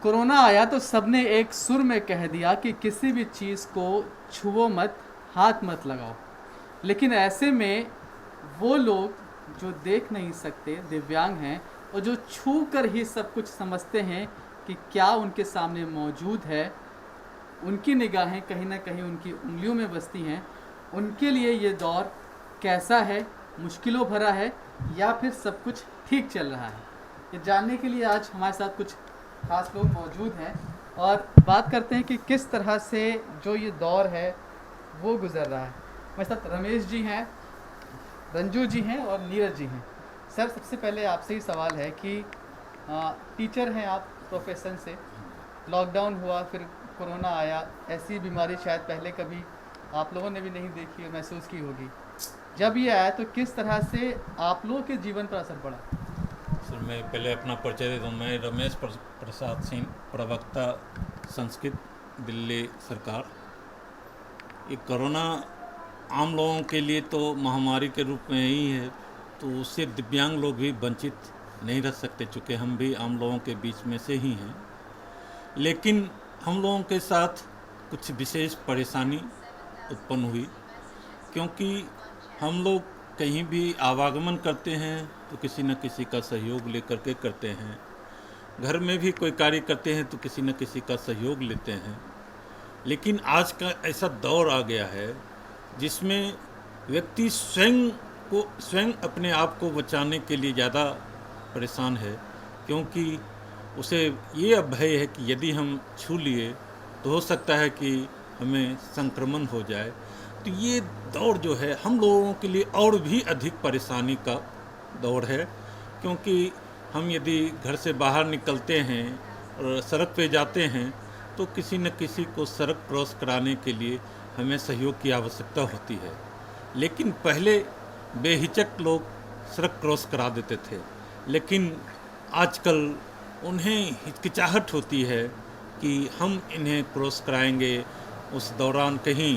Corona आया तो सबने एक सुर में कह दिया कि किसी भी चीज़ को छुओ मत, हाथ मत लगाओ। लेकिन ऐसे में वो लोग जो देख नहीं सकते, दिव्यांग हैं, और जो छू कर ही सब कुछ समझते हैं कि क्या उनके सामने मौजूद है, उनकी निगाहें कहीं ना कहीं उनकी उंगलियों में बसती हैं। उनके लिए ये दौर कैसा है, मुश्किलों भरा है या फिर सब कुछ ठीक चल रहा है, ये जानने के लिए आज हमारे साथ कुछ खास लोग मौजूद हैं और बात करते हैं कि किस तरह से जो ये दौर है वो गुजर रहा है। मेरे साथ रमेश जी हैं, रंजू जी हैं और नीरज जी हैं। सर, सबसे पहले आपसे ही सवाल है कि टीचर हैं आप प्रोफेशन से, लॉकडाउन हुआ, फिर कोरोना आया, ऐसी बीमारी शायद पहले कभी आप लोगों ने भी नहीं देखी और महसूस की होगी। जब ये आया तो किस तरह से आप लोगों के जीवन पर असर पड़ा? सर, मैं पहले अपना परिचय दे दूँ। मैं रमेश प्रसाद सिंह, प्रवक्ता संस्कृत, दिल्ली सरकार। ये कोरोना आम लोगों के लिए तो महामारी के रूप में ही है, तो उससे दिव्यांग लोग भी वंचित नहीं रह सकते, चूँकि हम भी आम लोगों के बीच में से ही हैं। लेकिन हम लोगों के साथ कुछ विशेष परेशानी उत्पन्न हुई, क्योंकि हम लोग कहीं भी आवागमन करते हैं तो किसी न किसी का सहयोग लेकर के करते हैं। घर में भी कोई कार्य करते हैं तो किसी न किसी का सहयोग लेते हैं। लेकिन आज का ऐसा दौर आ गया है जिसमें व्यक्ति स्वयं अपने आप को बचाने के लिए ज़्यादा परेशान है, क्योंकि उसे ये भय है कि यदि हम छू लिए तो हो सकता है कि हमें संक्रमण हो जाए। तो ये दौर जो है हम लोगों के लिए और भी अधिक परेशानी का दौर है, क्योंकि हम यदि घर से बाहर निकलते हैं और सड़क पे जाते हैं तो किसी न किसी को सड़क क्रॉस कराने के लिए हमें सहयोग की आवश्यकता होती है। लेकिन पहले बेहिचक लोग सड़क क्रॉस करा देते थे, लेकिन आजकल उन्हें हिचकिचाहट होती है कि हम इन्हें क्रॉस कराएंगे, उस दौरान कहीं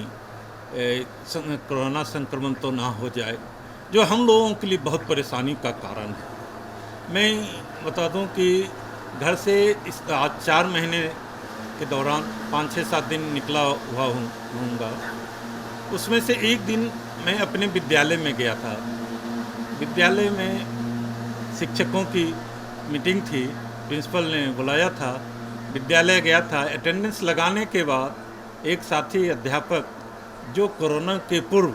कोरोना संक्रमण तो ना हो जाए, जो हम लोगों के लिए बहुत परेशानी का कारण है। मैं बता दूं कि घर से इस आज 4 महीने के दौरान 5-6-7 दिन निकला हुआ हूँगा। उसमें से एक दिन मैं अपने विद्यालय में गया था। विद्यालय में शिक्षकों की मीटिंग थी, प्रिंसिपल ने बुलाया था, विद्यालय गया था। अटेंडेंस लगाने के बाद एक साथी अध्यापक जो कोरोना के पूर्व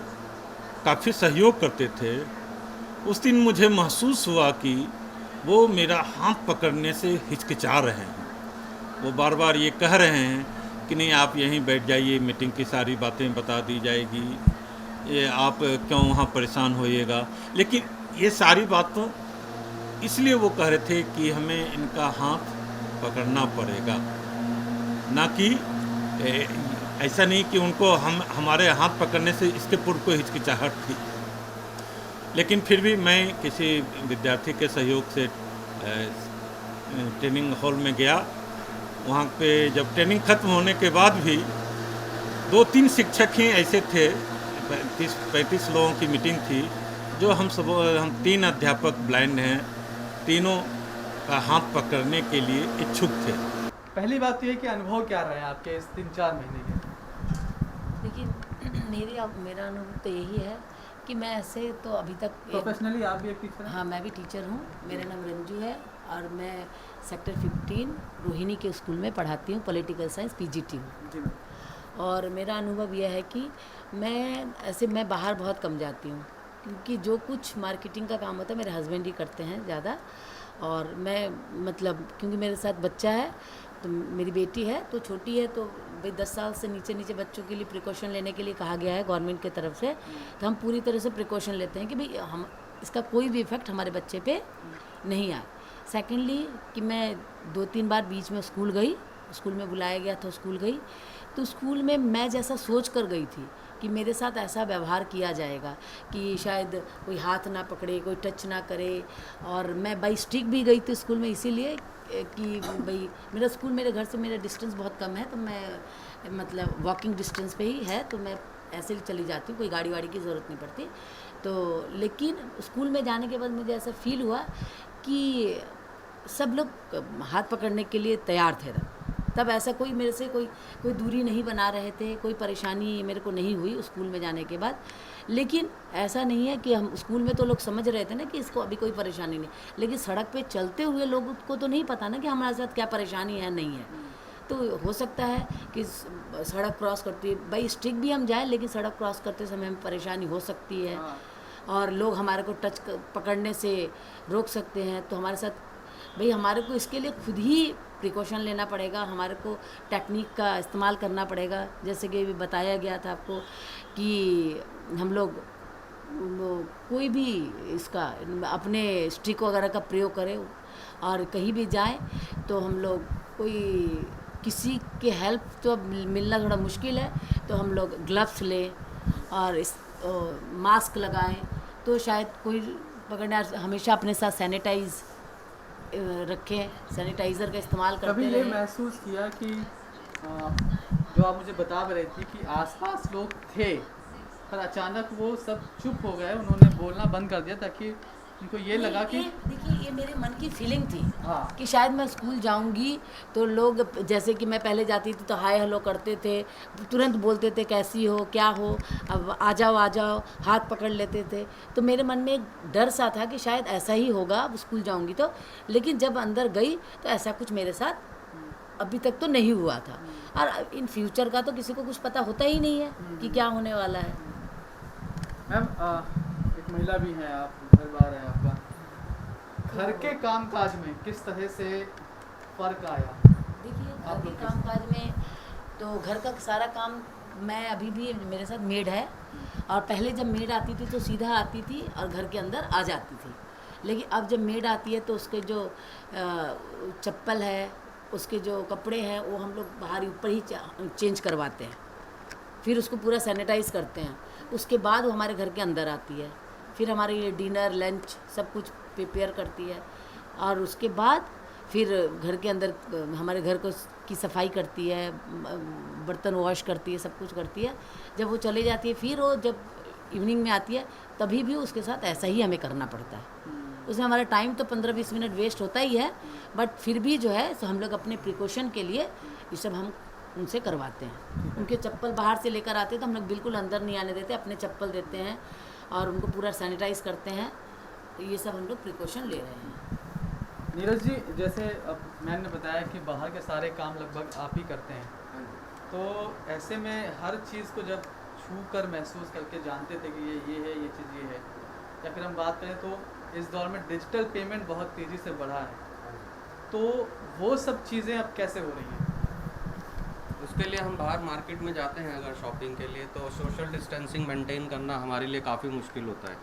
काफ़ी सहयोग करते थे, उस दिन मुझे महसूस हुआ कि वो मेरा हाथ पकड़ने से हिचकिचा रहे हैं। वो बार बार ये कह रहे हैं कि नहीं, आप यहीं बैठ जाइए, मीटिंग की सारी बातें बता दी जाएगी, ये आप क्यों वहाँ परेशान होइएगा। लेकिन ये सारी बातों इसलिए वो कह रहे थे कि हमें इनका हाथ पकड़ना पड़ेगा, ना कि ऐसा नहीं कि उनको हमारे हाथ पकड़ने से इसके पूर्व कोई हिचकिचाहट थी। लेकिन फिर भी मैं किसी विद्यार्थी के सहयोग से ट्रेनिंग हॉल में गया। वहाँ पे जब ट्रेनिंग खत्म होने के बाद भी 2-3 शिक्षक ही ऐसे थे, 35 लोगों की मीटिंग थी, जो हम 3 अध्यापक ब्लाइंड हैं, तीनों का हाथ पकड़ने के लिए इच्छुक थे। पहली बात तो ये कि अनुभव क्या रहा है आपके इस 3-4 महीने के? देखिए, मेरा अनुभव तो यही है कि मैं ऐसे तो अभी तक प्रोफेशनली आप भी एक टीचर हैं? हाँ, मैं भी टीचर हूँ। मेरा नाम रंजू है और मैं सेक्टर 15 रोहिणी के स्कूल में पढ़ाती हूँ, पॉलिटिकल साइंस पीजीटी हूँ। और मेरा अनुभव यह है कि मैं बाहर बहुत कम जाती हूँ, क्योंकि जो कुछ मार्केटिंग का काम होता है मेरे हस्बैंड ही करते हैं ज़्यादा। और मैं क्योंकि मेरे साथ बच्चा है, तो मेरी बेटी है तो छोटी है, तो भाई 10 साल से नीचे बच्चों के लिए प्रिकॉशन लेने के लिए कहा गया है गवर्नमेंट की तरफ से। तो हम पूरी तरह से प्रिकॉशन लेते हैं कि भाई हम इसका कोई भी इफ़ेक्ट हमारे बच्चे पे नहीं आए। सेकेंडली कि मैं 2-3 बार बीच में स्कूल गई, स्कूल में बुलाया गया था, स्कूल गई, तो स्कूल में मैं जैसा सोच कर गई थी कि मेरे साथ ऐसा व्यवहार किया जाएगा कि शायद कोई हाथ ना पकड़े, कोई टच ना करे। और मैं बाई स्टिक भी गई थी स्कूल में, इसीलिए कि भाई मेरा स्कूल मेरे घर से मेरा डिस्टेंस बहुत कम है, तो मैं वॉकिंग डिस्टेंस पे ही है, तो मैं ऐसे ही चली जाती हूँ, कोई गाड़ी वाड़ी की ज़रूरत नहीं पड़ती। तो लेकिन स्कूल में जाने के बाद मुझे ऐसा फील हुआ कि सब लोग हाथ पकड़ने के लिए तैयार थे तब ऐसा कोई मेरे से कोई दूरी नहीं बना रहे थे, कोई परेशानी मेरे को नहीं हुई स्कूल में जाने के बाद। लेकिन ऐसा नहीं है कि हम स्कूल में तो लोग समझ रहे थे ना कि इसको अभी कोई परेशानी नहीं, लेकिन सड़क पे चलते हुए लोगों को तो नहीं पता ना कि हमारे साथ क्या परेशानी है नहीं है। तो हो सकता है कि सड़क क्रॉस करती है भाई स्ट्रिक भी हम जाए, लेकिन सड़क क्रॉस करते समय हमें परेशानी हो सकती है और लोग हमारे को पकड़ने से रोक सकते हैं। तो हमारे साथ भाई हमारे को इसके लिए खुद ही प्रिकॉशन लेना पड़ेगा, हमारे को टेक्निक का इस्तेमाल करना पड़ेगा। जैसे कि भी बताया गया था आपको कि हम लोग कोई भी इसका अपने स्टिक वगैरह का प्रयोग करें और कहीं भी जाएं तो हम लोग कोई किसी के हेल्प तो मिलना थोड़ा मुश्किल है, तो हम लोग ग्लव्स लें और मास्क लगाएं तो शायद कोई पकड़ने। हमेशा अपने साथ सैनिटाइज रखें, सैनिटाइज़र का इस्तेमाल करते कभी ये रहें। महसूस किया कि जो आप मुझे बता रहे थी कि आसपास लोग थे पर अचानक वो सब चुप हो गए, उन्होंने बोलना बंद कर दिया ताकि उनको ये लगा कि देखिए ये मेरे मन की फीलिंग थी हाँ। कि शायद मैं स्कूल जाऊंगी तो लोग, जैसे कि मैं पहले जाती थी तो हाय हेलो करते थे, तुरंत बोलते थे कैसी हो क्या हो, अब आ जाओ, हाथ पकड़ लेते थे। तो मेरे मन में एक डर सा था कि शायद ऐसा ही होगा अब स्कूल जाऊंगी तो। लेकिन जब अंदर गई तो ऐसा कुछ मेरे साथ अभी तक तो नहीं हुआ था, और इन फ्यूचर का तो किसी को कुछ पता होता ही नहीं है कि क्या होने वाला है। मैम एक महिला भी हैं आप, घर बार है आपका, घर के कामकाज में किस तरह से फर्क आया? देखिए घर के कामकाज में तो घर का सारा काम मैं अभी भी, मेरे साथ मेड है और पहले जब मेड आती थी तो सीधा आती थी और घर के अंदर आ जाती थी। लेकिन अब जब मेड आती है तो उसके जो चप्पल है, उसके जो कपड़े हैं वो हम लोग बाहर ऊपर ही चेंज करवाते हैं, फिर उसको पूरा सैनिटाइज़ करते हैं, उसके बाद वो हमारे घर के अंदर आती है। फिर हमारे ये डिनर लंच सब कुछ प्रिपेयर करती है और उसके बाद फिर घर के अंदर हमारे घर को की सफाई करती है, बर्तन वॉश करती है, सब कुछ करती है। जब वो चले जाती है फिर वो जब इवनिंग में आती है तभी भी उसके साथ ऐसा ही हमें करना पड़ता है। उसमें हमारा टाइम तो 15-20 मिनट वेस्ट होता ही है, बट फिर भी जो है तो हम लोग अपने प्रिकॉशन के लिए ये सब हम उनसे करवाते हैं। उनके चप्पल बाहर से लेकर आते हैं तो हम लोग बिल्कुल अंदर नहीं आने देते, अपने चप्पल देते हैं और उनको पूरा सैनिटाइज़ करते हैं। तो ये सब हम लोग प्रिकॉशन ले रहे हैं। नीरज जी, जैसे अब मैंने बताया कि बाहर के सारे काम लगभग आप ही करते हैं, तो ऐसे में हर चीज़ को जब छू कर महसूस करके जानते थे कि ये है, ये चीज़ ये है, या फिर हम बात करें तो इस दौर में डिजिटल पेमेंट बहुत तेज़ी से बढ़ा है, तो वो सब चीज़ें अब कैसे हो रही हैं? उसके लिए हम बाहर मार्केट में जाते हैं अगर शॉपिंग के लिए, तो सोशल डिस्टेंसिंग मेंटेन करना हमारे लिए काफ़ी मुश्किल होता है।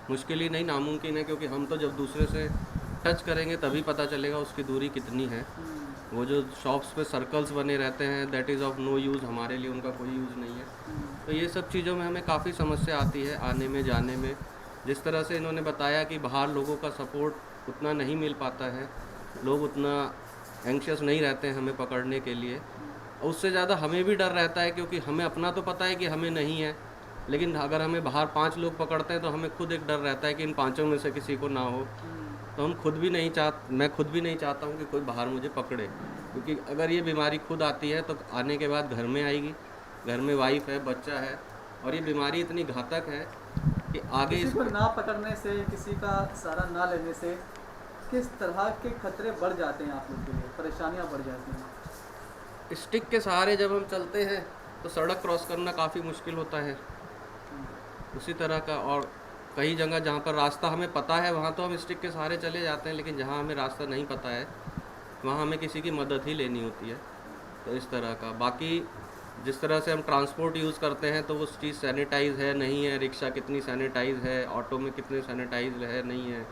मुश्किल ही नहीं, नामुमकिन है, क्योंकि हम तो जब दूसरे से टच करेंगे तभी पता चलेगा उसकी दूरी कितनी है। वो जो शॉप्स पे सर्कल्स बने रहते हैं that is of no use, हमारे लिए उनका कोई यूज़ नहीं है। तो ये सब चीज़ों में हमें काफ़ी समस्या आती है आने में जाने में। जिस तरह से इन्होंने बताया कि बाहर लोगों का सपोर्ट उतना नहीं मिल पाता है, लोग उतना एंक्शियस नहीं रहते हैं हमें पकड़ने के लिए। उससे ज़्यादा हमें भी डर रहता है, क्योंकि हमें अपना तो पता है कि हमें नहीं है, लेकिन अगर हमें बाहर 5 लोग पकड़ते हैं तो हमें खुद एक डर रहता है कि इन 5 में से किसी को ना हो। तो हम खुद भी नहीं मैं खुद भी नहीं चाहता हूँ कि कोई बाहर मुझे पकड़े, क्योंकि अगर ये बीमारी खुद आती है तो आने के बाद घर में आएगी, घर में वाइफ है, बच्चा है, और ये बीमारी इतनी घातक है कि आगे किसी को ना पकड़ने से, किसी का सहारा ना लेने से किस तरह के खतरे बढ़ जाते हैं आप लोग के लिए, परेशानियाँ बढ़ जाती हैं? स्टिक के सहारे जब हम चलते हैं तो सड़क क्रॉस करना काफ़ी मुश्किल होता है उसी तरह का। और कई जगह जहाँ पर रास्ता हमें पता है वहाँ तो हम स्टिक के सहारे चले जाते हैं, लेकिन जहाँ हमें रास्ता नहीं पता है वहाँ हमें किसी की मदद ही लेनी होती है। तो इस तरह का, बाकी जिस तरह से हम ट्रांसपोर्ट यूज़ करते हैं तो वो चीज़ सैनिटाइज़ है नहीं है, रिक्शा कितनी सैनिटाइज़ है, ऑटो में कितने सैनिटाइज है नहीं है,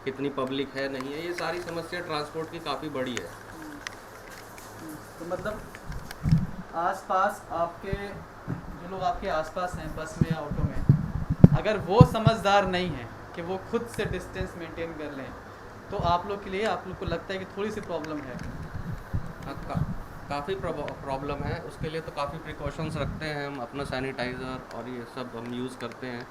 कितनी पब्लिक है नहीं है, ये सारी समस्या ट्रांसपोर्ट की काफ़ी बड़ी है। तो मतलब आसपास आपके जो लोग आपके आसपास हैं बस में या ऑटो में, अगर वो समझदार नहीं है कि वो खुद से डिस्टेंस मेंटेन कर लें, तो आप लोग के लिए, आप लोग को लगता है कि थोड़ी सी प्रॉब्लम है? काफ़ी प्रॉब्लम है। उसके लिए तो काफ़ी प्रिकॉशंस रखते हैं हम, अपना सैनिटाइज़र और ये सब हम यूज़ करते हैं।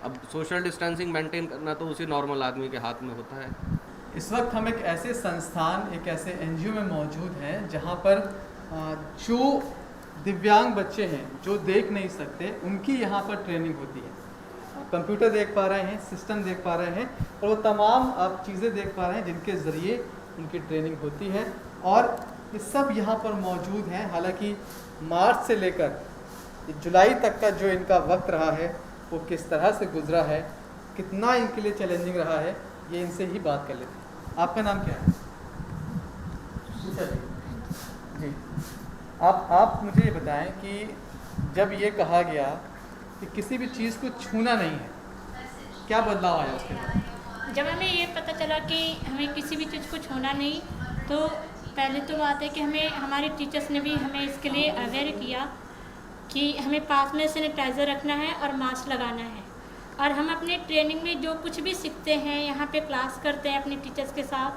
अब सोशल डिस्टेंसिंग मेंटेन करना तो उसी नॉर्मल आदमी के हाथ में होता है, इस वक्त हम एक ऐसे संस्थान, एक ऐसे एनजीओ में मौजूद हैं जहां पर जो दिव्यांग बच्चे हैं, जो देख नहीं सकते, उनकी यहाँ पर ट्रेनिंग होती है। कंप्यूटर देख पा रहे हैं, सिस्टम देख पा रहे हैं, और वो तमाम आप चीज़ें देख पा रहे हैं जिनके ज़रिए उनकी ट्रेनिंग होती है। और ये सब यहाँ पर मौजूद हैं। हालांकि मार्च से लेकर जुलाई तक का जो इनका वक्त रहा है वो किस तरह से गुजरा है, कितना इनके लिए चैलेंजिंग रहा है, ये इनसे ही बात कर लेते हैं। आपका नाम क्या है? जी, आप मुझे ये बताएं कि जब ये कहा गया कि किसी भी चीज़ को छूना नहीं है, क्या बदलाव आया उसके बाद? जब हमें ये पता चला कि हमें किसी भी चीज़ को छूना नहीं, तो पहले तो बात है कि हमें हमारे टीचर्स ने भी हमें इसके लिए अवेयर किया कि हमें पास में सैनिटाइज़र रखना है और मास्क लगाना है। और हम अपने ट्रेनिंग में जो कुछ भी सीखते हैं, यहाँ पे क्लास करते हैं अपने टीचर्स के साथ,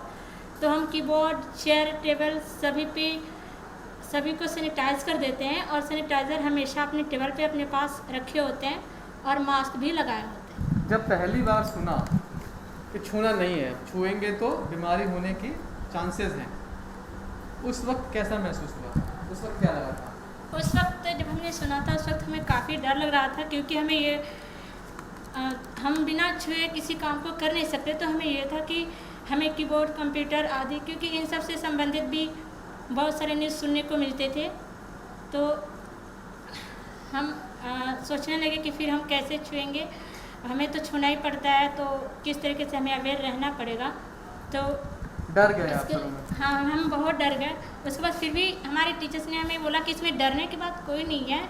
तो हम कीबोर्ड, चेयर, टेबल सभी को सैनिटाइज़ कर देते हैं। और सैनिटाइज़र हमेशा अपने टेबल पे अपने पास रखे होते हैं और मास्क भी लगाए होते हैं। जब पहली बार सुना कि छूना नहीं है, छुएंगे तो बीमारी होने की चांसेस हैं, उस वक्त कैसा महसूस हुआ? उस वक्त क्या लगा था? उस वक्त जब हमने सुना था, उस वक्त हमें काफ़ी डर लग रहा था, क्योंकि हमें ये हम बिना छुए किसी काम को कर नहीं सकते। तो हमें ये था कि हमें कीबोर्ड, कंप्यूटर आदि, क्योंकि इन सब से संबंधित भी बहुत सारे न्यूज़ सुनने को मिलते थे, तो हम सोचने लगे कि फिर हम कैसे छुएंगे, हमें तो छूना ही पड़ता है, तो किस तरीके से हमें अवेयर रहना पड़ेगा। तो डर गए आप लोगों में? हाँ, हम बहुत डर गए। उसके बाद फिर भी हमारे टीचर्स ने हमें बोला कि इसमें डरने की बात कोई नहीं है,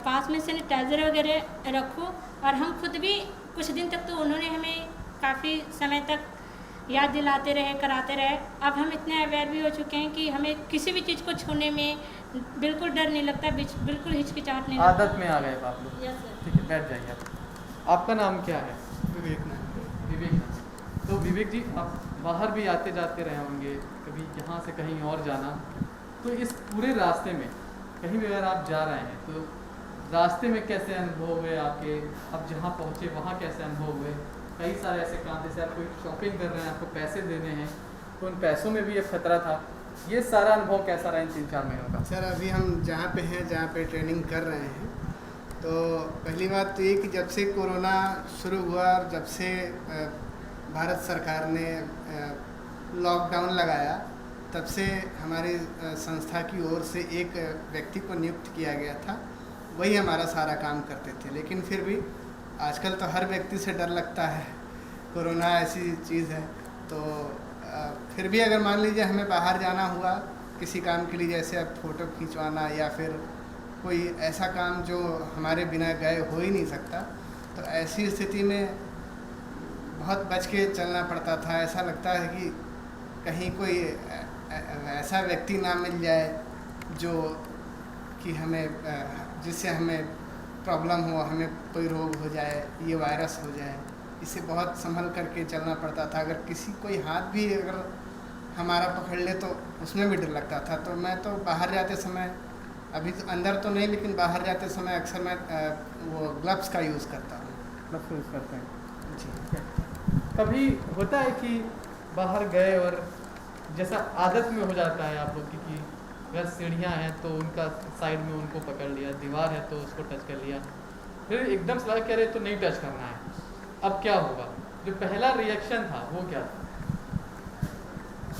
पास में सैनिटाइज़र वगैरह रखो। और हम खुद भी कुछ दिन तक तो उन्होंने हमें काफ़ी समय तक याद दिलाते रहे, कराते रहे। अब हम इतने अवेयर भी हो चुके हैं कि हमें किसी भी चीज़ को छूने में बिल्कुल डर नहीं लगता, बिल्कुल हिचकिचाहट नहीं लगता। आदत में आ गए आप लोग? Yes sir. ठीक है, बैठ जाइए आप। आपका नाम क्या है? विवेक नाम। विवेक नाम। तो विवेक जी, आप बाहर भी आते जाते रहे होंगे, कभी यहाँ से कहीं और जाना, तो इस पूरे रास्ते में कहीं भी अगर आप जा रहे हैं तो रास्ते में कैसे अनुभव हुए आपके? अब जहाँ पहुँचे वहाँ कैसे अनुभव हुए? कई सारे ऐसे काम, जैसे आप कोई शॉपिंग कर रहे हैं, आपको पैसे देने हैं, तो उन पैसों में भी एक खतरा था। ये सारा अनुभव कैसा रहा इन 3-4 महीनों का? सर, अभी हम जहाँ पे हैं, जहाँ पे ट्रेनिंग कर रहे हैं, तो पहली बात तो ये कि जब से कोरोना शुरू हुआ और जब से भारत सरकार ने लॉकडाउन लगाया, तब से हमारी संस्था की ओर से एक व्यक्ति को नियुक्त किया गया था, वही हमारा सारा काम करते थे। लेकिन फिर भी आजकल तो हर व्यक्ति से डर लगता है, कोरोना ऐसी चीज़ है। तो फिर भी अगर मान लीजिए हमें बाहर जाना हुआ किसी काम के लिए, जैसे अब फ़ोटो खिंचवाना या फिर कोई ऐसा काम जो हमारे बिना गए हो ही नहीं सकता, तो ऐसी स्थिति में बहुत बच के चलना पड़ता था। ऐसा लगता है कि कहीं कोई ऐसा व्यक्ति ना मिल जाए जो कि जिससे हमें प्रॉब्लम हो, हमें कोई रोग हो जाए, ये वायरस हो जाए, इसे बहुत संभल करके चलना पड़ता था। अगर कोई हाथ भी अगर हमारा पकड़ ले तो उसमें भी डर लगता था। तो मैं तो बाहर जाते समय, अभी तो अंदर तो नहीं, लेकिन बाहर जाते समय अक्सर मैं वो ग्लव्स का यूज़ करता हूँ। ग्लव्स यूज़ करते हैं जी। कभी होता है कि बाहर गए और जैसा आदत में हो जाता है आप लोग की, कि अगर सीढ़ियाँ हैं तो उनका साइड में उनको पकड़ लिया, दीवार है तो उसको टच कर लिया, फिर एकदम से लगा कि अरे तो नहीं टच करना है, अब क्या होगा? जो पहला रिएक्शन था वो क्या था?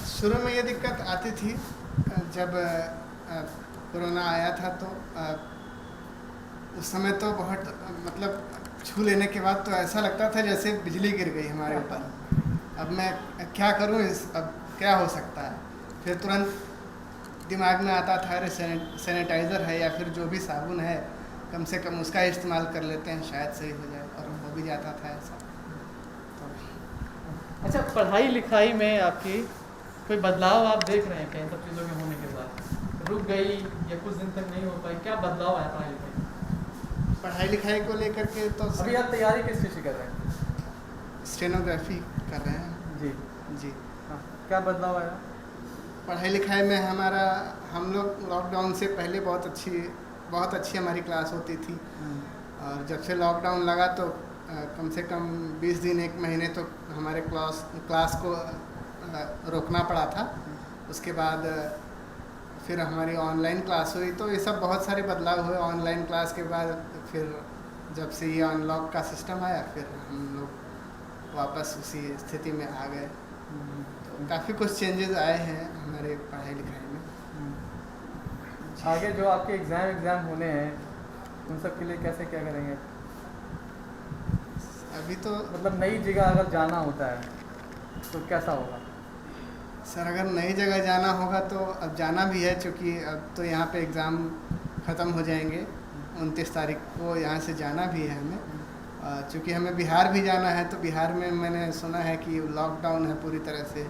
शुरू में ये दिक्कत आती थी जब कोरोना आया था, तो उस समय तो बहुत मतलब छू लेने के बाद तो ऐसा लगता था जैसे बिजली गिर गई हमारे ऊपर। अब मैं क्या करूं, अब क्या हो सकता है? फिर तुरंत दिमाग में आता था, अरे सैनिटाइज़र है या फिर जो भी साबुन है, कम से कम उसका इस्तेमाल कर लेते हैं, शायद सही हो जाए, और हो भी जाता था ऐसा। तो अच्छा, पढ़ाई लिखाई में आपकी कोई बदलाव आप देख रहे हैं क्या इन सब चीज़ों के होने के बाद? रुक गई या कुछ दिन तक नहीं हो पाई, क्या बदलाव आया पढ़ाई लिखाई? पढ़ाई लिखाई को लेकर के तो अभी आप तैयारी किस चीज़ की कर रहे हैं? स्टेनोग्राफी कर रहे हैं। जी जी। हाँ, क्या बदलाव आया? पढ़ाई लिखाई में हम लोग लॉकडाउन से पहले बहुत अच्छी हमारी क्लास होती थी, और जब से लॉकडाउन लगा तो कम से कम 20 दिन 1 महीने तो हमारे क्लास को रोकना पड़ा था। उसके बाद फिर हमारी ऑनलाइन क्लास हुई, तो ये सब बहुत सारे बदलाव हुए। ऑनलाइन क्लास के बाद फिर जब से ये अनलॉक का सिस्टम आया, फिर हम लोग वापस उसी स्थिति में आ गए। तो काफ़ी कुछ चेंजेस आए हैं हमारे पढ़ाई लिखाई में। आगे जो आपके एग्ज़ाम होने हैं उन सब के लिए कैसे क्या करेंगे? अभी तो मतलब नई जगह अगर जाना होता है तो कैसा होगा? सर, अगर नई जगह जाना होगा तो अब जाना भी है, क्योंकि अब तो यहाँ पे एग्ज़ाम ख़त्म हो जाएंगे। 29 तारीख को यहाँ से जाना भी है हमें। चूँकि हमें बिहार भी जाना है, तो बिहार में मैंने सुना है कि लॉकडाउन है पूरी तरह से।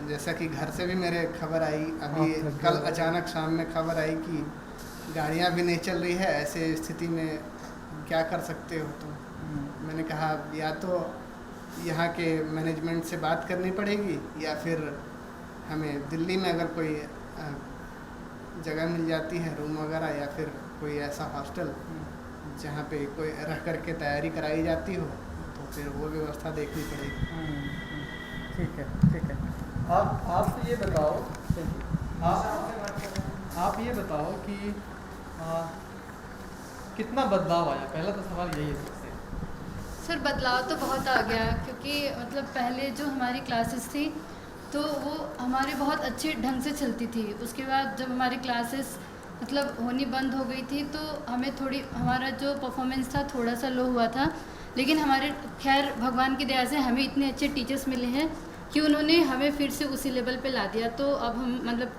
जैसा कि घर से भी मेरे खबर आई, अभी कल अचानक शाम में खबर आई कि गाड़ियाँ भी नहीं चल रही है। ऐसे स्थिति में क्या कर सकते हो? तो मैंने कहा या तो यहाँ के मैनेजमेंट से बात करनी पड़ेगी, या फिर हमें दिल्ली में अगर कोई जगह मिल जाती है, रूम वगैरह, या फिर कोई ऐसा हॉस्टल जहाँ पे कोई रह कर के तैयारी कराई जाती हो, तो फिर वो व्यवस्था देखनी पड़ेगी। ठीक है, ठीक है। आप ये बताओ, आप ये बताओ कि कितना बदलाव आया? पहला तो सवाल यही है सबसे। सर, बदलाव तो बहुत आ गया, क्योंकि मतलब पहले जो हमारी क्लासेस थी तो वो हमारे बहुत अच्छे ढंग से चलती थी। उसके बाद जब हमारी क्लासेस मतलब होनी बंद हो गई थी, तो हमें थोड़ी हमारा जो परफॉर्मेंस था थोड़ा सा लो हुआ था। लेकिन हमारे खैर भगवान की दया से हमें इतने अच्छे टीचर्स मिले हैं कि उन्होंने हमें फिर से उसी लेवल पे ला दिया। तो अब हम मतलब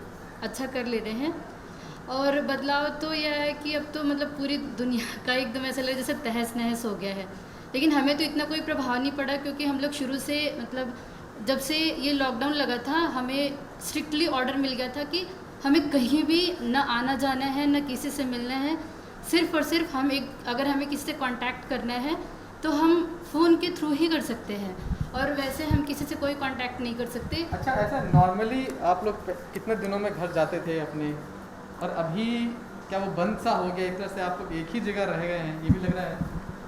अच्छा कर ले रहे हैं। और बदलाव तो यह है कि अब तो मतलब पूरी दुनिया का एकदम ऐसा लगे जैसे तहस नहस हो गया है। लेकिन हमें तो इतना कोई प्रभाव नहीं पड़ा, क्योंकि हम लोग शुरू से मतलब जब से ये लॉकडाउन लगा था, हमें स्ट्रिक्टली ऑर्डर मिल गया था कि हमें कहीं भी न आना जाना है, न किसी से मिलना है। सिर्फ और सिर्फ अगर हमें किसी से कांटेक्ट करना है तो हम फ़ोन के थ्रू ही कर सकते हैं, और वैसे हम किसी से कोई कांटेक्ट नहीं कर सकते। अच्छा, ऐसा नॉर्मली आप लोग कितने दिनों में घर जाते थे अपने, और अभी क्या वो बंद सा हो गया? एक तरह से आप लोग एक ही जगह रह गए हैं, ये भी लग रहा है?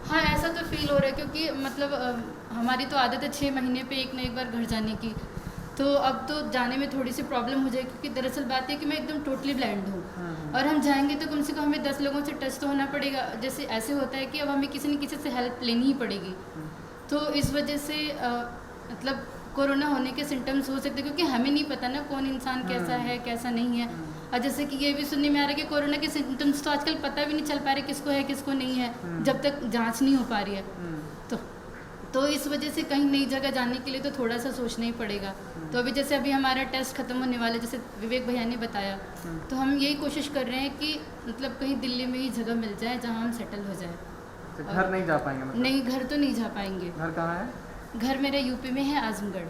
हाँ, ऐसा तो फील हो रहा है, क्योंकि मतलब हमारी तो आदत है 6 महीने पे एक न एक बार घर जाने की। तो अब तो जाने में थोड़ी सी प्रॉब्लम हो जाएगी, क्योंकि दरअसल बात है कि मैं एकदम टोटली ब्लाइंड हूँ। और हम जाएंगे तो कम से कम हमें 10 लोगों से टच तो होना पड़ेगा। जैसे ऐसे होता है कि अब हमें किसी न किसी से हेल्प लेनी ही पड़ेगी। तो इस वजह से मतलब कोरोना होने के सिम्टम्स हो सकते हैं, क्योंकि हमें नहीं पता ना कौन इंसान कैसा है कैसा नहीं है। और जैसे कि ये भी सुनने में आ रहा है कि कोरोना के सिम्टम्स तो आजकल पता भी नहीं चल पा रहे किसको है किसको नहीं है, जब तक जांच नहीं हो पा रही है। तो इस वजह से कहीं नई जगह जाने के लिए तो थोड़ा सा सोचना ही पड़ेगा। तो अभी हमारा टेस्ट ख़त्म होने वाला है, जैसे विवेक भैया ने बताया, तो हम यही कोशिश कर रहे हैं कि मतलब कहीं दिल्ली में ही जगह मिल जाए जहाँ हम सेटल हो जाए। तो घर नहीं जा पाएंगे? मतलब नहीं, घर तो नहीं जा पाएंगे। घर कहाँ है? घर मेरा यूपी में है, आजमगढ़।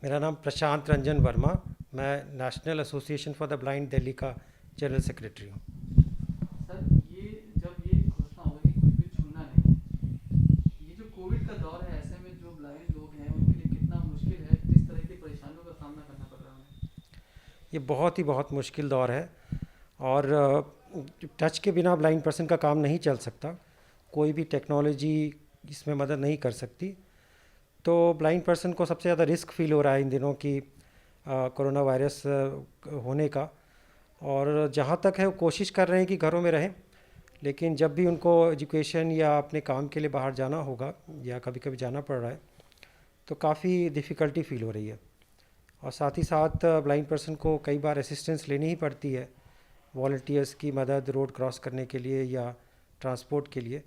मेरा नाम प्रशांत रंजन वर्मा, मैं national association for the blind Delhi का जनरल सेक्रेटरी हूँ। सर, जब ये घोषणा होगी कि कुछ भी छूना नहीं, ये जो कोविड का दौर है, ऐसे में जो ब्लाइंड लोग हैं उनके लिए कितना मुश्किल है, किस तरह की परेशानियों का सामना करना पड़ रहा है? ये बहुत मुश्किल दौर है, और टच के बिना ब्लाइंड पर्सन का काम नहीं चल सकता। कोई भी टेक्नोलॉजी इसमें मदद नहीं कर सकती। तो ब्लाइंड पर्सन को सबसे ज़्यादा रिस्क फील हो रहा है इन दिनों की कोरोना वायरस होने का। और जहाँ तक है वो कोशिश कर रहे हैं कि घरों में रहें, लेकिन जब भी उनको एजुकेशन या अपने काम के लिए बाहर जाना होगा या कभी कभी जाना पड़ रहा है, तो काफ़ी डिफ़िकल्टी फ़ील हो रही है। और साथ ही साथ ब्लाइंड पर्सन को कई बार असिस्टेंस लेनी ही पड़ती है, वॉलंटियर्स की मदद रोड क्रॉस करने के लिए या ट्रांसपोर्ट के लिए।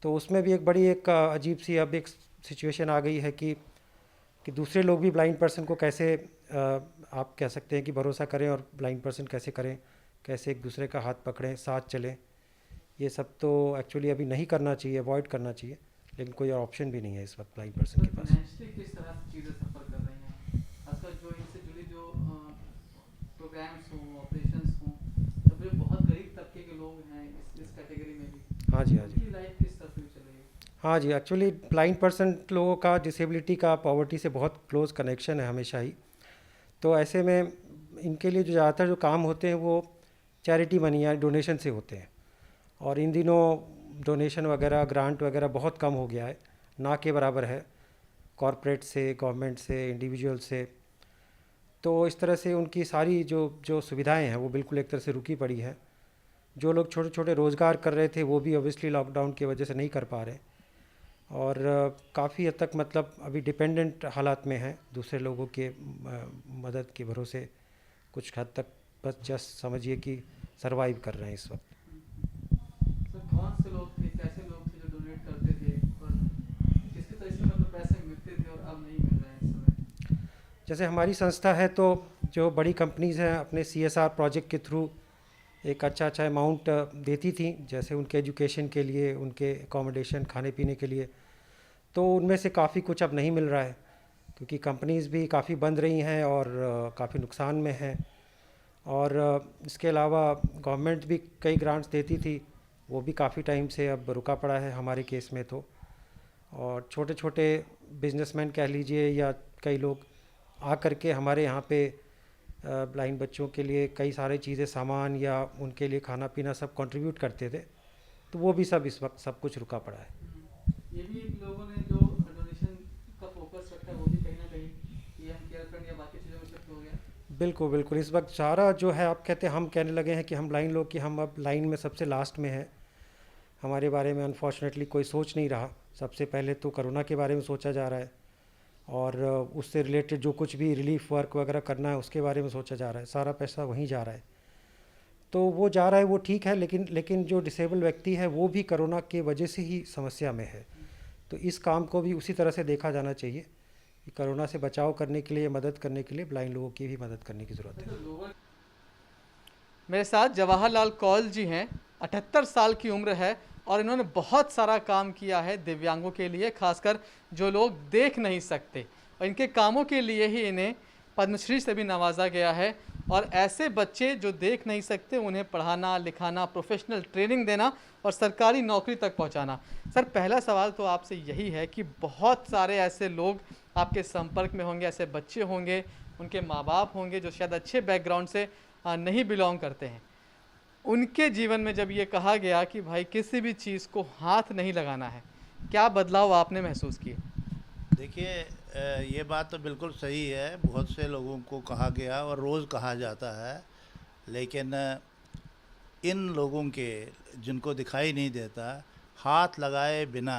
तो उसमें भी एक अजीब सी अब एक सिचुएशन आ गई है कि दूसरे लोग भी ब्लाइंड पर्सन को कैसे आप कह सकते हैं कि भरोसा करें, और ब्लाइंड पर्सन कैसे करें, कैसे एक दूसरे का हाथ पकड़ें, साथ चलें। ये सब तो एक्चुअली अभी नहीं करना चाहिए, अवॉइड करना चाहिए, लेकिन कोई और ऑप्शन भी नहीं है इस वक्त ब्लाइंड पर्सन के पास। किस तरह से चीज़ें सफ़र कर रही हैं, आजकल जो इनसे जुड़ी जो प्रोग्राम्स हों, ऑपरेशंस हों, तो जो बहुत गरीब तबके के लोग हैं इस कैटेगरी में भी, हाँ जी, उनकी लाइफ किस तरह से चल रही है? हाँ जी, एक्चुअली ब्लाइंड पर्सन लोगों का डिसेबिलिटी का पॉवर्टी से बहुत क्लोज कनेक्शन है हमेशा ही। तो ऐसे में इनके लिए जो ज़्यादातर जो काम होते हैं वो चैरिटी मनी या डोनेशन से होते हैं। और इन दिनों डोनेशन वगैरह ग्रांट वगैरह बहुत कम हो गया है, ना के बराबर है कॉरपोरेट से, गवर्नमेंट से, इंडिविजुअल से। तो इस तरह से उनकी सारी जो सुविधाएं हैं वो बिल्कुल एक तरह से रुकी पड़ी है। जो लोग छोटे छोटे रोज़गार कर रहे थे वो भी ऑब्वियसली लॉकडाउन की वजह से नहीं कर पा रहे, और काफ़ी हद तक मतलब अभी डिपेंडेंट हालात में हैं दूसरे लोगों के मदद के भरोसे। कुछ हद तक बस जस्ट समझिए कि सरवाइव कर रहे हैं इस वक्त। सर कौन से लोग थे, कैसे लोग थे जो डोनेट करते थे और किस तरह से मतलब पैसे मिलते थे और अब नहीं मिल रहे हैं इस समय? जैसे हमारी संस्था है तो जो बड़ी कंपनीज़ हैं अपने CSR प्रोजेक्ट के थ्रू एक अच्छा अमाउंट देती थी, जैसे उनके एजुकेशन के लिए, उनके एकोमोडेशन, खाने पीने के लिए। तो उनमें से काफ़ी कुछ अब नहीं मिल रहा है क्योंकि कंपनीज़ भी काफ़ी बंद रही हैं और काफ़ी नुकसान में हैं। और इसके अलावा गवर्नमेंट भी कई ग्रांट्स देती थी, वो भी काफ़ी टाइम से अब रुका पड़ा है हमारे केस में तो। और छोटे छोटे बिजनेसमैन कह लीजिए या कई लोग आ करके हमारे यहाँ पे ब्लाइंड बच्चों के लिए कई सारी चीज़ें, सामान या उनके लिए खाना पीना सब कंट्रीब्यूट करते थे, तो वो भी सब इस वक्त सब कुछ रुका पड़ा है। ये भी लोगों ने जो डोनेशन का फोकस रखा है वो भी कहीं ना कहीं पीएम केयर फंड या बाकी चीज़ों में शिफ्ट हो गया। बिल्कुल बिल्कुल, इस वक्त सारा जो है आप कहते हैं, हम कहने लगे हैं कि हम ब्लाइंड लोग कि हम अब लाइन में सबसे लास्ट में हैं। हमारे बारे में अनफॉर्चुनेटली कोई सोच नहीं रहा। सबसे पहले तो कोरोना के बारे में सोचा जा रहा है और उससे रिलेटेड जो कुछ भी रिलीफ वर्क वगैरह करना है उसके बारे में सोचा जा रहा है। सारा पैसा वहीं जा रहा है, तो वो जा रहा है, वो ठीक है, लेकिन जो डिसेबल व्यक्ति है वो भी कोरोना के वजह से ही समस्या में है। तो इस काम को भी उसी तरह से देखा जाना चाहिए कि कोरोना से बचाव करने के लिए, मदद करने के लिए ब्लाइंड लोगों की भी मदद करने की ज़रूरत है। मेरे साथ जवाहरलाल कौल जी हैं, 78 साल की उम्र है और इन्होंने बहुत सारा काम किया है दिव्यांगों के लिए, खासकर जो लोग देख नहीं सकते, और इनके कामों के लिए ही इन्हें पद्मश्री से भी नवाजा गया है। और ऐसे बच्चे जो देख नहीं सकते उन्हें पढ़ाना, लिखाना, प्रोफेशनल ट्रेनिंग देना और सरकारी नौकरी तक पहुंचाना। सर पहला सवाल तो आपसे यही है कि बहुत सारे ऐसे लोग आपके संपर्क में होंगे, ऐसे बच्चे होंगे, उनके माँ बाप होंगे जो शायद अच्छे बैकग्राउंड से नहीं बिलोंग करते हैं। उनके जीवन में जब ये कहा गया कि भाई किसी भी चीज़ को हाथ नहीं लगाना है, क्या बदलाव आपने महसूस किए? देखिए, ये बात तो बिल्कुल सही है। बहुत से लोगों को कहा गया और रोज़ कहा जाता है, लेकिन इन लोगों के जिनको दिखाई नहीं देता, हाथ लगाए बिना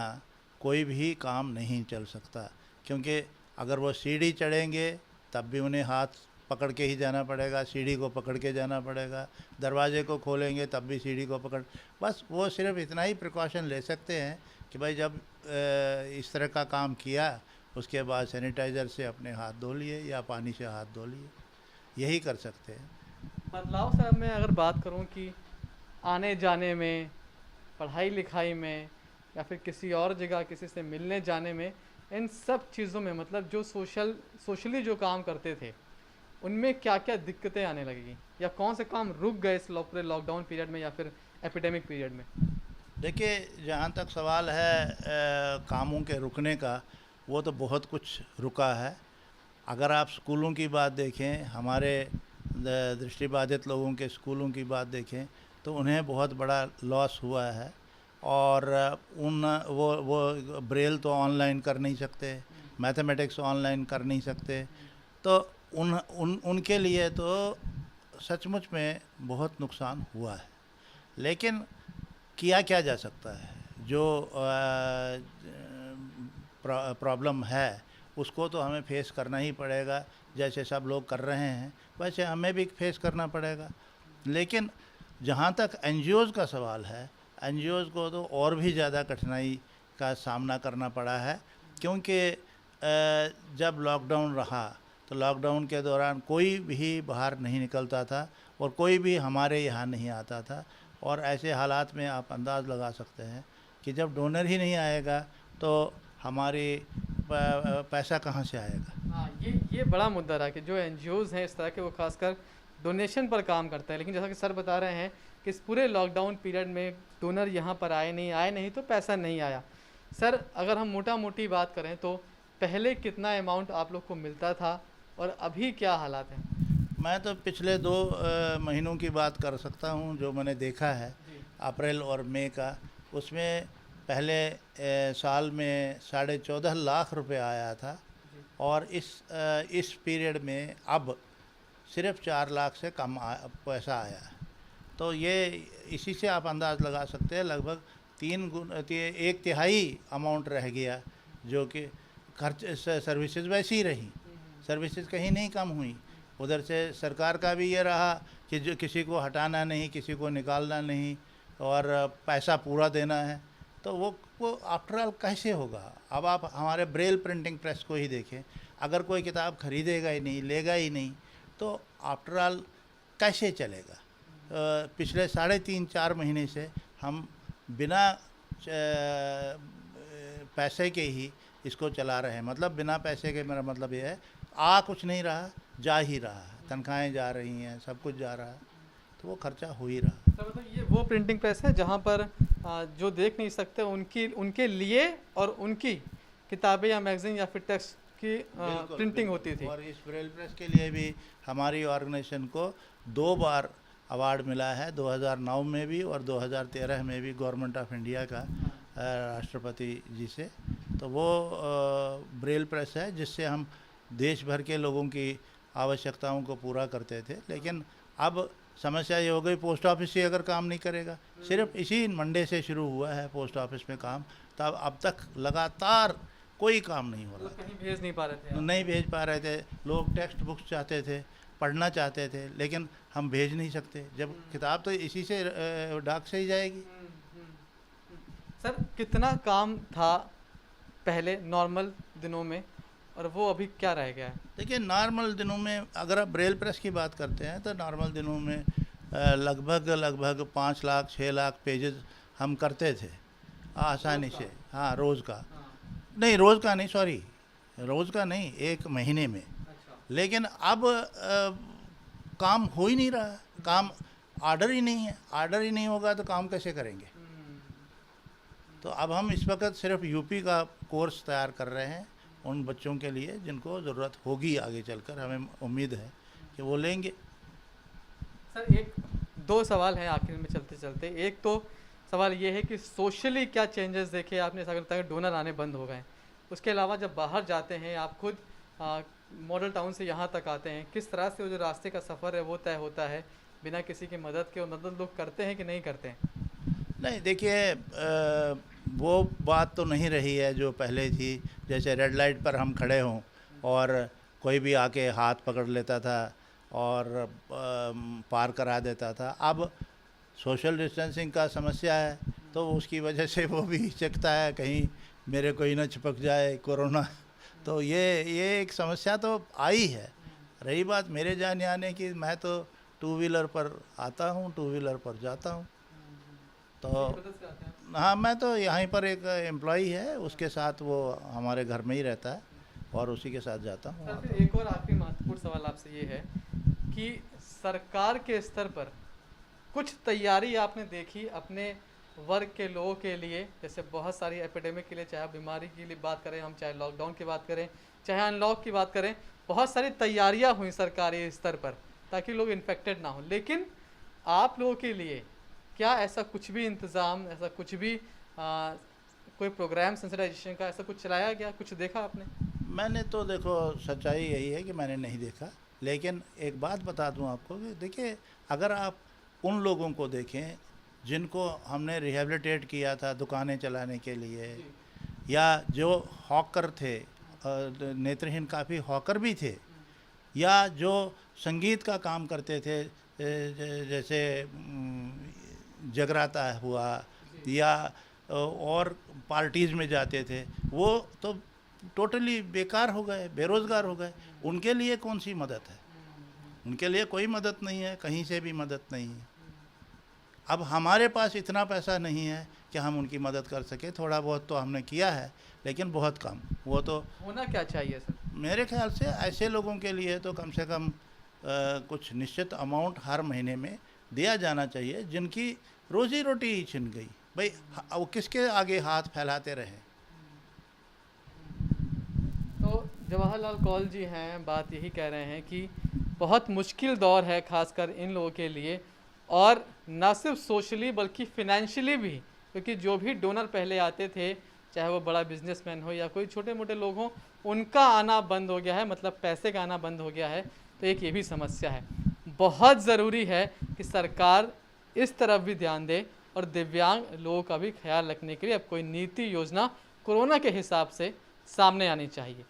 कोई भी काम नहीं चल सकता। क्योंकि अगर वो सीढ़ी चढ़ेंगे तब भी उन्हें हाथ पकड़ के ही जाना पड़ेगा, सीढ़ी को पकड़ के जाना पड़ेगा। दरवाजे को खोलेंगे तब भी सीढ़ी को पकड़, बस वो सिर्फ इतना ही प्रिकॉशन ले सकते हैं कि भाई जब इस तरह का काम किया उसके बाद सैनिटाइज़र से अपने हाथ धो लिए या पानी से हाथ धो लिए, यही कर सकते हैं। बदलाव सर मैं अगर बात करूं कि आने जाने में, पढ़ाई लिखाई में या फिर किसी और जगह किसी से मिलने जाने में, इन सब चीज़ों में मतलब जो सोशली जो काम करते थे उनमें क्या क्या दिक्कतें आने लगेगी या कौन से काम रुक गए इस पूरे लॉकडाउन पीरियड में या फिर एपिडेमिक पीरियड में? देखिए, जहाँ तक सवाल है कामों के रुकने का, वो तो बहुत कुछ रुका है। अगर आप स्कूलों की बात देखें, हमारे दृष्टिबाधित लोगों के स्कूलों की बात देखें तो उन्हें बहुत बड़ा लॉस हुआ है। और वो ब्रेल तो ऑनलाइन कर नहीं सकते, मैथमेटिक्स ऑनलाइन कर नहीं सकते, तो उनके लिए तो सचमुच में बहुत नुकसान हुआ है। लेकिन किया क्या जा सकता है? जो प्रॉब्लम है उसको तो हमें फेस करना ही पड़ेगा। जैसे सब लोग कर रहे हैं वैसे हमें भी फेस करना पड़ेगा। लेकिन जहाँ तक NGOs का सवाल है, NGOs को तो और भी ज़्यादा कठिनाई का सामना करना पड़ा है, क्योंकि जब लॉकडाउन रहा तो लॉकडाउन के दौरान कोई भी बाहर नहीं निकलता था और कोई भी हमारे यहाँ नहीं आता था। और ऐसे हालात में आप अंदाज़ लगा सकते हैं कि जब डोनर ही नहीं आएगा तो हमारे पैसा कहाँ से आएगा। हाँ, ये बड़ा मुद्दा रहा कि जो NGOs हैं इस तरह के, वो खासकर डोनेशन पर काम करते हैं। लेकिन जैसा कि सर बता रहे हैं कि इस पूरे लॉकडाउन पीरियड में डोनर यहाँ पर आए नहीं तो पैसा नहीं आया। सर अगर हम मोटा मोटी बात करें तो पहले कितना अमाउंट आप लोग को मिलता था और अभी क्या हालात हैं? मैं तो पिछले 2 महीनों की बात कर सकता हूँ जो मैंने देखा है, अप्रैल और मई का। उसमें पहले साल में 14.5 लाख रुपए आया था और इस पीरियड में अब सिर्फ 4 लाख से कम पैसा आया है। तो ये इसी से आप अंदाज़ लगा सकते हैं लगभग 1/3 अमाउंट रह गया, जो कि खर्च सर्विसेज वैसी ही रही, सर्विसेज कहीं नहीं कम हुई। उधर से सरकार का भी ये रहा कि जो किसी को हटाना नहीं, किसी को निकालना नहीं और पैसा पूरा देना है। तो वो आफ्टर ऑल कैसे होगा? अब आप हमारे ब्रेल प्रिंटिंग प्रेस को ही देखें, अगर कोई किताब खरीदेगा ही नहीं, लेगा ही नहीं, तो आफ्टर ऑल कैसे चलेगा? पिछले 3.5-4 महीने से हम बिना पैसे के ही इसको चला रहे हैं। मतलब बिना पैसे के मेरा मतलब ये है, कुछ नहीं रहा, जा ही रहा है, तनख्वाहें जा रही हैं, सब कुछ जा रहा है, तो वो खर्चा हो ही रहा है। तो मतलब ये वो प्रिंटिंग प्रेस है जहाँ पर जो देख नहीं सकते उनके लिए और उनकी किताबें या मैगजीन या फिर टेक्स्ट की प्रिंटिंग होती थी। और इस ब्रेल प्रेस के लिए भी हमारी ऑर्गेनाइजेशन को 2 बार अवार्ड मिला है, 2009 में भी और 2013 में भी गवर्नमेंट ऑफ इंडिया का राष्ट्रपति जी से। तो वो ब्रेल प्रेस है जिससे हम देश भर के लोगों की आवश्यकताओं को पूरा करते थे। लेकिन अब समस्या ये हो गई, पोस्ट ऑफिस ही अगर काम नहीं करेगा, सिर्फ इसी मंडे से शुरू हुआ है पोस्ट ऑफिस में काम, तब अब तक लगातार कोई काम नहीं हो रहा। कहीं भेज नहीं पा रहे थे? नहीं भेज पा रहे थे। लोग टेक्स्ट बुक्स चाहते थे, पढ़ना चाहते थे, लेकिन हम भेज नहीं सकते, जब किताब तो इसी से डाक से ही जाएगी। सर कितना काम था पहले नॉर्मल दिनों में और वो अभी क्या रह गया है? देखिए, नॉर्मल दिनों में अगर आप ब्रेल प्रेस की बात करते हैं तो नॉर्मल दिनों में लगभग 5 लाख 6 लाख पेजेस हम करते थे आसानी से। हाँ, रोज़ का नहीं, रोज़ का नहीं, सॉरी, रोज़ का नहीं, 1 महीने में। लेकिन अब काम हो ही नहीं रहा, काम ऑर्डर ही नहीं है। ऑर्डर ही नहीं होगा तो काम कैसे करेंगे? तो अब हम इस वक्त सिर्फ यूपी का कोर्स तैयार कर रहे हैं उन बच्चों के लिए जिनको ज़रूरत होगी आगे चलकर, हमें उम्मीद है कि वो लेंगे। सर 2 सवाल हैं आखिर में चलते चलते। एक तो सवाल ये है कि सोशली क्या चेंजेस देखे आपने? ऐसा लगता है डोनर आने बंद हो गए। उसके अलावा जब बाहर जाते हैं, आप खुद मॉडल टाउन से यहाँ तक आते हैं, किस तरह से वो जो रास्ते का सफ़र है वो तय होता है बिना किसी की मदद के? मदद लोग करते हैं कि नहीं करते हैं? नहीं, देखिए, वो बात तो नहीं रही है जो पहले थी। जैसे रेड लाइट पर हम खड़े हों और कोई भी आके हाथ पकड़ लेता था और पार करा देता था। अब सोशल डिस्टेंसिंग का समस्या है तो उसकी वजह से वो भी हिचकता है, कहीं मेरे कोई ना चिपक जाए कोरोना। तो ये एक समस्या तो आई है। रही बात मेरे जाने आने की, मैं तो 2 व्हीलर पर आता हूँ, 2 व्हीलर पर जाता हूँ। तो हाँ, मैं तो यहाँ पर एक एम्प्लॉई है, उसके साथ वो हमारे घर में ही रहता है और उसी के साथ जाता हूँ। सर फिर एक और आखिरी महत्वपूर्ण सवाल आपसे ये है कि सरकार के स्तर पर कुछ तैयारी आपने देखी अपने वर्ग के लोगों के लिए? जैसे बहुत सारी एपिडेमिक के लिए, चाहे बीमारी की लिए बात करें हम, चाहे लॉकडाउन की बात करें, चाहे अनलॉक की बात करें, बहुत सारी तैयारियां हुई सरकारी स्तर पर ताकि लोग इन्फेक्टेड ना हो। लेकिन आप लोगों के लिए क्या ऐसा कुछ भी इंतज़ाम, ऐसा कुछ भी कोई प्रोग्राम सेंसिटाइजेशन का ऐसा कुछ चलाया गया? कुछ देखा आपने? मैंने तो देखो, सच्चाई यही है कि मैंने नहीं देखा। लेकिन एक बात बता दूं आपको कि देखिए, अगर आप उन लोगों को देखें जिनको हमने रिहेबिलिटेट किया था दुकानें चलाने के लिए, या जो हॉकर थे, नेत्रहीन काफ़ी हॉकर भी थे, या जो संगीत का काम करते थे, जैसे जगराता हुआ या और पार्टीज़ में जाते थे, वो तो टोटली बेकार हो गए, बेरोज़गार हो गए। उनके लिए कौन सी मदद है? उनके लिए कोई मदद नहीं है, कहीं से भी मदद नहीं है। अब हमारे पास इतना पैसा नहीं है कि हम उनकी मदद कर सके। थोड़ा बहुत तो हमने किया है, लेकिन बहुत कम। वो तो होना क्या चाहिए सर? मेरे ख्याल से ऐसे लोगों के लिए तो कम से कम कुछ निश्चित अमाउंट हर महीने में दिया जाना चाहिए, जिनकी रोज़ी रोटी ही छिन गई। भाई वो किसके आगे हाथ फैलाते रहे? तो जवाहरलाल कौल जी हैं, बात यही कह रहे हैं कि बहुत मुश्किल दौर है खासकर इन लोगों के लिए, और ना सिर्फ सोशली बल्कि फिनेंशियली भी क्योंकि जो भी डोनर पहले आते थे, चाहे वो बड़ा बिजनेसमैन हो या कोई छोटे मोटे लोग हों, उनका आना बंद हो गया है, मतलब पैसे का आना बंद हो गया है। तो एक ये भी समस्या है। बहुत ज़रूरी है कि सरकार इस तरफ भी ध्यान दे और दिव्यांग लोगों का भी ख्याल रखने के लिए अब कोई नीति योजना कोरोना के हिसाब से सामने आनी चाहिए।